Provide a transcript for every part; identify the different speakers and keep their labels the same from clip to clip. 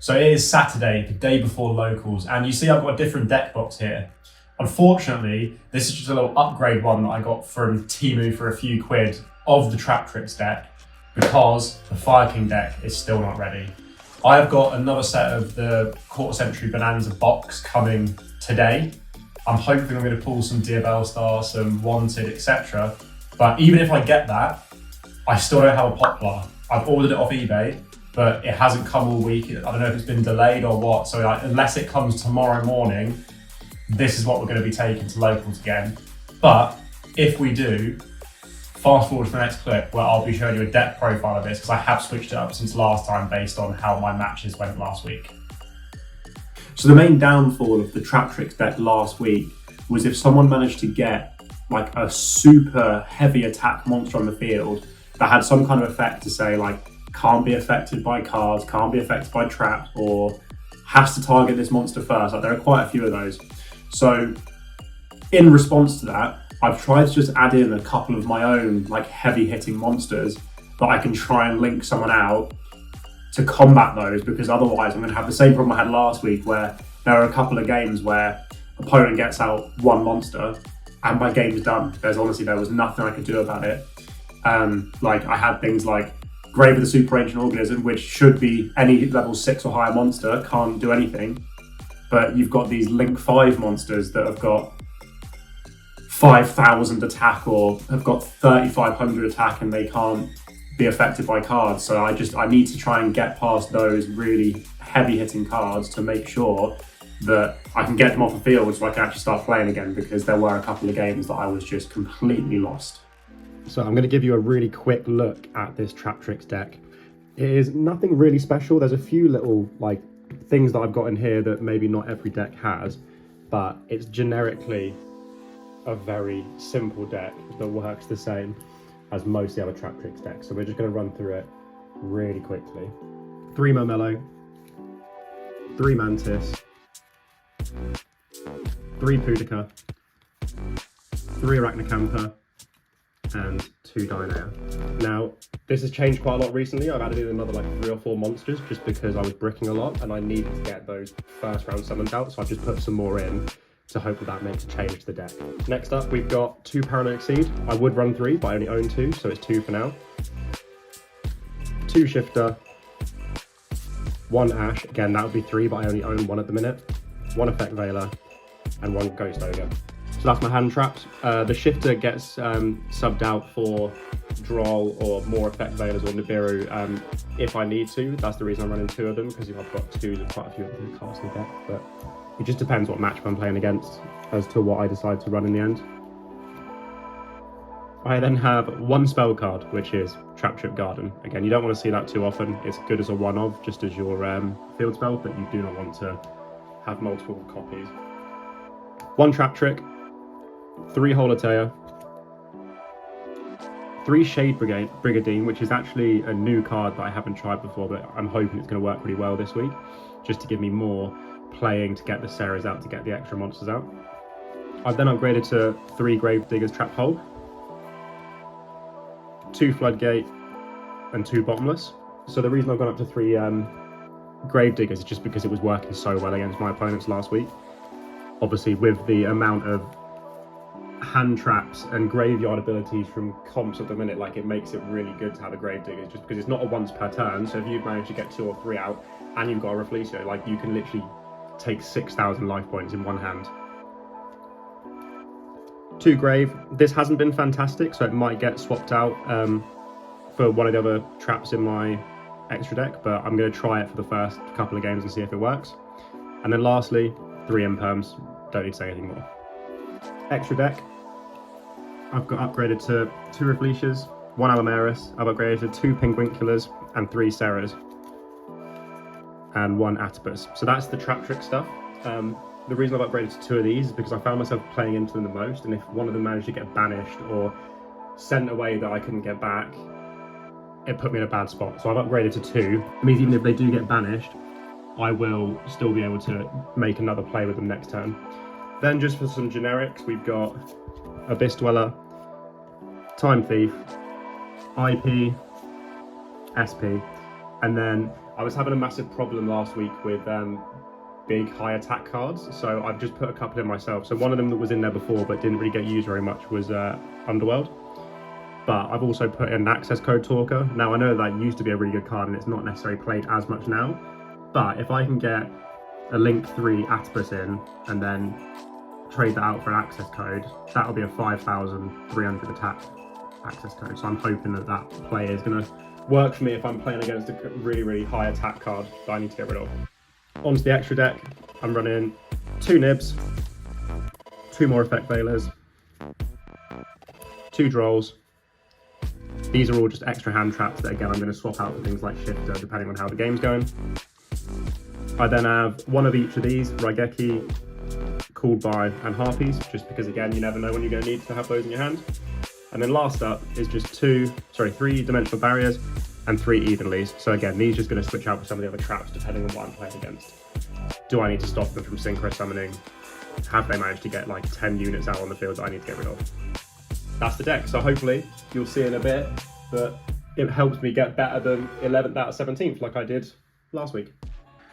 Speaker 1: So it is Saturday, the day before locals, and you see I've got a different deck box here. Unfortunately, this is just a little upgrade one that I got from Temu for a few quid of the Trap Tricks deck, because the Fire King deck is still not ready. I've got another set of the Quarter Century Bonanza box coming today. I'm hoping I'm going to pull some Diabell Star, some Wanted, etc. But even if I get that, I still don't have a Poplar. I've ordered it off eBay, but it hasn't come all week. I don't know if it's been delayed or what. So unless it comes tomorrow morning, this is what we're going to be taking to locals again. But if we do, fast forward to the next clip where I'll be showing you a deck profile of this, because I have switched it up since last time based on how my matches went last week. So the main downfall of the Trap Tricks deck last week was if someone managed to get like a super heavy attack monster on the field that had some kind of effect to say like can't be affected by cards, can't be affected by traps, or has to target this monster first. Like there are quite a few of those. So in response to that, I've tried to just add in a couple of my own like heavy hitting monsters that I can try and link someone out to combat those, because otherwise I'm going to have the same problem I had last week where there are a couple of games where opponent gets out one monster and my game's done. There was nothing I could do about it. Like I had things like Grave of the Super Ancient Organism, which should be any level 6 or higher monster, can't do anything. But you've got these Link 5 monsters that have got 5,000 attack or have got 3,500 attack and they can't be affected by cards. So I need to try and get past those really heavy hitting cards to make sure that I can get them off the field so I can actually start playing again, because there were a couple of games that I was just completely lost.
Speaker 2: So I'm going to give you a really quick look at this Trap Tricks deck. It is nothing really special. There's a few little like things that I've got in here that maybe not every deck has, but it's generically a very simple deck that works the same as most of the other Trap Tricks decks. So we're just going to run through it really quickly. 3 Momelo, 3 Mantis, 3 Pudica, 3 Arachnicampa, and 2 Dynaya. Now, this has changed quite a lot recently. I've added in another like 3 or 4 monsters just because I was bricking a lot and I needed to get those first round summons out, so I've just put some more in to hope that makes a change to the deck. Next up, we've got 2 Paranoid Exceed. I would run 3, but I only own 2, so it's 2 for now. 2 Shifter, 1 Ash. Again, that would be 3, but I only own 1 at the minute. 1 Effect Veiler, and 1 Ghost Ogre. So that's my hand traps. The Shifter gets subbed out for Droll or more Effect Veilers or Nibiru if I need to. That's the reason I'm running 2 of them, because I've got 2s of quite a few of the cards in the deck. But it just depends what matchup I'm playing against as to what I decide to run in the end. I then have 1 spell card, which is Trap Trip Garden. Again, you don't want to see that too often. It's good as a one-of, just as your field spell, but you do not want to have multiple copies. 1 Trap Trick, 3 Holotea, 3 Shade Brigadine, which is actually a new card that I haven't tried before, but I'm hoping it's going to work pretty well this week, just to give me more playing to get the Seras out, to get the extra monsters out. I've then upgraded to 3 Gravediggers Trap Hole, 2 Floodgate, and 2 Bottomless. So the reason I've gone up to 3 Gravediggers is just because it was working so well against my opponents last week. Obviously, with the amount of hand traps and graveyard abilities from comps at the minute, like it makes it really good to have a Gravedigger, just because it's not a once per turn. So if you've managed to get 2 or 3 out and you've got a Rafflesia, like you can literally take 6,000 life points in one hand. 2 Grave. This hasn't been fantastic, so it might get swapped out for one of the other traps in my extra deck, but I'm going to try it for the first couple of games and see if it works. And then lastly, 3 Imperms. Don't need to say anything more. Extra deck. I've got upgraded to 2 Rafflesias, 1 Alameris. I've upgraded to 2 Penguinculars and 3 Seras, and 1 Atopus. So that's the Trap Trick stuff. The reason I've upgraded to 2 of these is because I found myself playing into them the most, and if one of them managed to get banished or sent away that I couldn't get back, it put me in a bad spot. So I've upgraded to 2. It means even if they do get banished, I will still be able to make another play with them next turn. Then just for some generics, we've got Abyss Dweller, Time Thief, IP, SP, and then I was having a massive problem last week with big high attack cards, so I've just put a couple in myself. So one of them that was in there before but didn't really get used very much was Underworld. But I've also put in Access Code Talker. Now I know that used to be a really good card and it's not necessarily played as much now, but if I can get a Link 3 Atopus in and then trade that out for an access code, that'll be a 5,300 attack access code. So I'm hoping that that play is going to work for me if I'm playing against a really, really high attack card that I need to get rid of. Onto the extra deck, I'm running 2 Nibs, 2 more Effect Veilers, 2 Drolls. These are all just extra hand traps that again I'm going to swap out for things like Shifter depending on how the game's going. I then have 1 of each of these, Raigeki, Called By and Harpies, just because again you never know when you're going to need to have those in your hand. And then last up is just 3 Dimensional Barriers and 3 Evenlies. So again, these are just going to switch out with some of the other traps depending on what I'm playing against. Do I need to stop them from Synchro Summoning? Have they managed to get like 10 units out on the field that I need to get rid of? That's the deck, so hopefully you'll see in a bit that it helps me get better than 11th out of 17th like I did last week.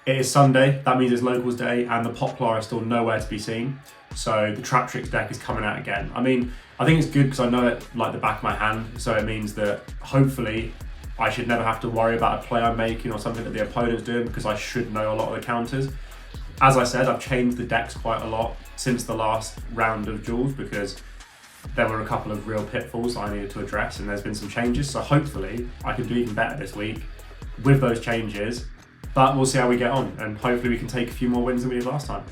Speaker 1: It is Sunday, that means it's Locals Day, and the Poplar is still nowhere to be seen. So the Trap Tricks deck is coming out again. I mean, I think it's good because I know it like the back of my hand, so it means that hopefully I should never have to worry about a play I'm making or something that the opponent's doing because I should know a lot of the counters. As I said, I've changed the decks quite a lot since the last round of duels because there were a couple of real pitfalls I needed to address and there's been some changes, so hopefully I can do even better this week with those changes, but we'll see how we get on and hopefully we can take a few more wins than we did last time.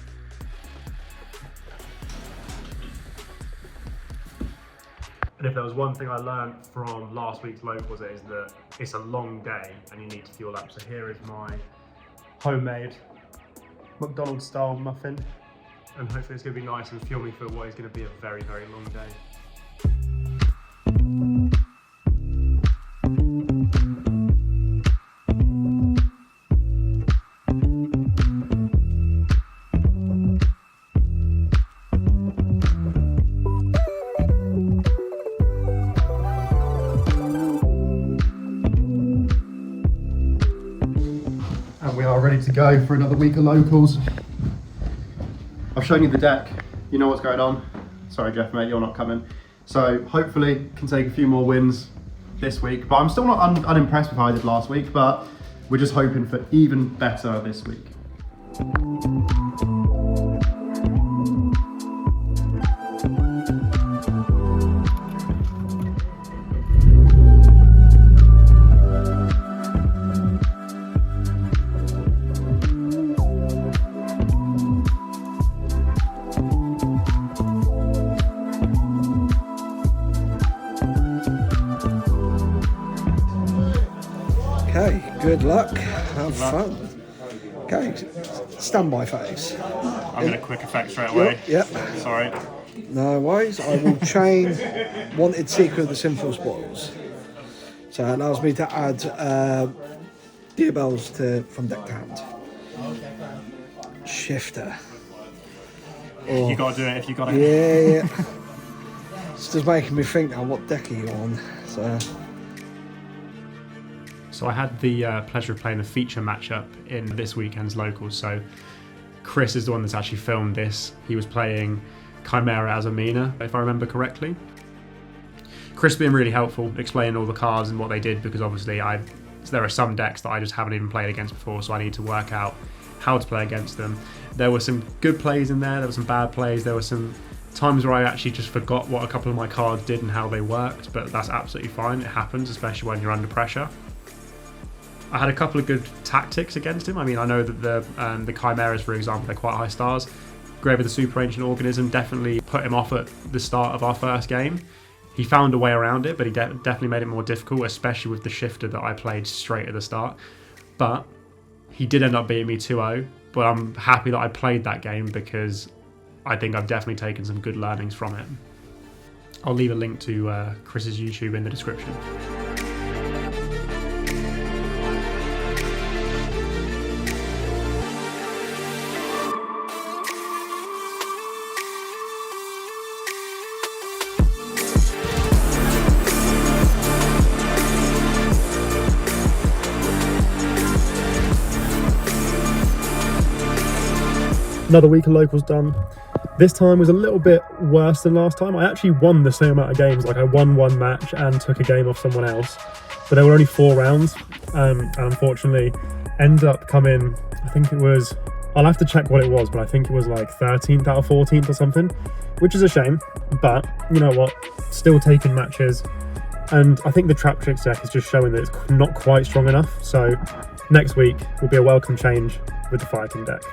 Speaker 2: And if there was one thing I learned from last week's Locals, it is that it's a long day and you need to fuel up. So here is my homemade McDonald's style muffin, and hopefully it's going to be nice and fuel me for what is going to be a very, very long day.
Speaker 3: And we are ready to go for another week of Locals. I've shown you the deck, you know what's going on. Sorry Jeff mate, you're not coming. So hopefully can take a few more wins this week, but I'm still not unimpressed with how I did last week, but we're just hoping for even better this week.
Speaker 4: Okay, good luck, have fun. Okay, standby phase.
Speaker 2: I'm going to quick effect straight away.
Speaker 4: Yep.
Speaker 2: Sorry.
Speaker 4: No worries, I will chain Wanted Seeker of the Sinful Spoils. So it allows me to add Diabells from deck to hand. Shifter. Oh,
Speaker 2: You got to do it if you got to.
Speaker 4: yeah. It's just making me think now, what deck are you on?
Speaker 2: So I had the pleasure of playing a feature matchup in this weekend's Locals. So Chris is the one that's actually filmed this. He was playing Chimera as Amina, if I remember correctly. Chris being really helpful, explaining all the cards and what they did, because obviously there are some decks that I just haven't even played against before, so I need to work out how to play against them. There were some good plays in there were some bad plays, there were some times where I actually just forgot what a couple of my cards did and how they worked, but that's absolutely fine, it happens, especially when you're under pressure. I had a couple of good tactics against him. I mean, I know that the Chimeras, for example, they're quite high stars. Graver the Super Ancient Organism definitely put him off at the start of our first game. He found a way around it, but he definitely made it more difficult, especially with the Shifter that I played straight at the start. But he did end up beating me 2-0, but I'm happy that I played that game because I think I've definitely taken some good learnings from it. I'll leave a link to Chris's YouTube in the description. Another week of locals done. This time was a little bit worse than last time. I actually won the same amount of games. Like I won one match and took a game off someone else, but there were only 4 rounds, and unfortunately ended up coming, I think it was, I'll have to check what it was, but I think it was like 13th out of 14th or something, which is a shame, but you know what, still taking matches. And I think the Trap Tricks deck is just showing that it's not quite strong enough, so next week will be a welcome change with the Fire King deck.